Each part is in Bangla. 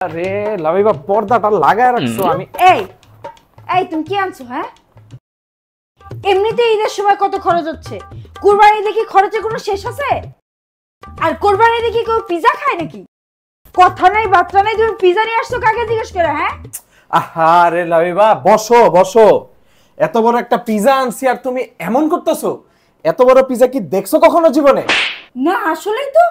আরে লাবিবা পর্দাটা লাগায় রাখছো। আমি এই এই তুমি কি আনছো? হ্যাঁ, এমনিতেই ঈদের সময় কত খরচ হচ্ছে, কুরবানি দেখি খরচের কোনো শেষ আছে? আর কুরবানি দেখি কেউ পিজা খায় নাকি? কথা নাই বার্তা নাই, তুমি পিজা নিয়ে আসছো কাকে জিজ্ঞেস করে? হ্যাঁ আরে লাবিবা বসো বসো, এত বড় একটা পিজা আনছি আর তুমি এমন করতেছো? এত বড় পিজা কি দেখছো কখনো জীবনে? না আসলেই তো,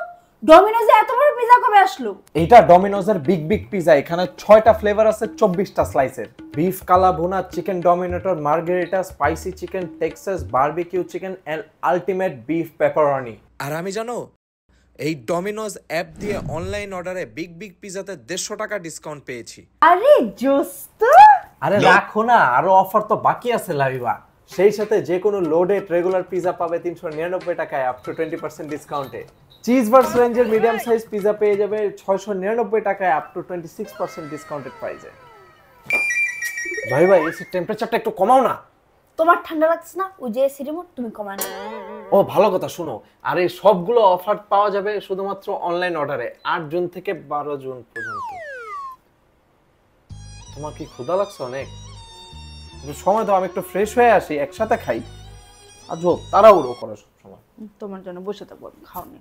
ডমিনোজে এত বড় পিজা কবে আসলো? এইটা ডমিনোজের বিগ বিগ পিজা। এখানে 6টা ফ্লেভার আছে, 24টা স্লাইসের। Beef kala bhuna, chicken dominator, margherita, spicy chicken, Texas barbecue chicken and ultimate beef pepperoni. আর আমি জানো এই ডমিনোজ অ্যাপ দিয়ে অনলাইন অর্ডারে বিগ বিগ পিজাতে 150 টাকা ডিসকাউন্ট পেয়েছি। আরে জোস তো। আরে রাখো না, আরো অফার তো বাকি আছে লাইভা। সেই সাথে যে কোনো লোডেড রেগুলার পিজা পাবে 399 টাকায় আপ টু 20% ডিসকাউন্টে। চিজ বার্স রেঞ্জের মিডিয়াম সাইজ পিজা পেয়ে যাবে 699 টাকায় আপ টু 26% ডিসকাউন্টেড প্রাইসে। ভাই ভাই এসি টেম্পারেচারটা একটু কমাও না। তোমার ঠান্ডা লাগছে না? ওই যে এসি রিমোট তুমি কমায় না। ও ভালো কথা, শুনো। আর এই সবগুলো অফার পাওয়া যাবে শুধুমাত্র অনলাইন অর্ডারে 8 জুন থেকে 12 জুন পর্যন্ত। তোমার কি ক্ষুধা লাগছে অনেক? সময় দাও, আমি একটু ফ্রেশ হয়ে আসি, একসাথে খাই। আর যো তাড়াহুড়ো করো সব সময়। তোমার জন্য বসে থাকবো, খাও নি।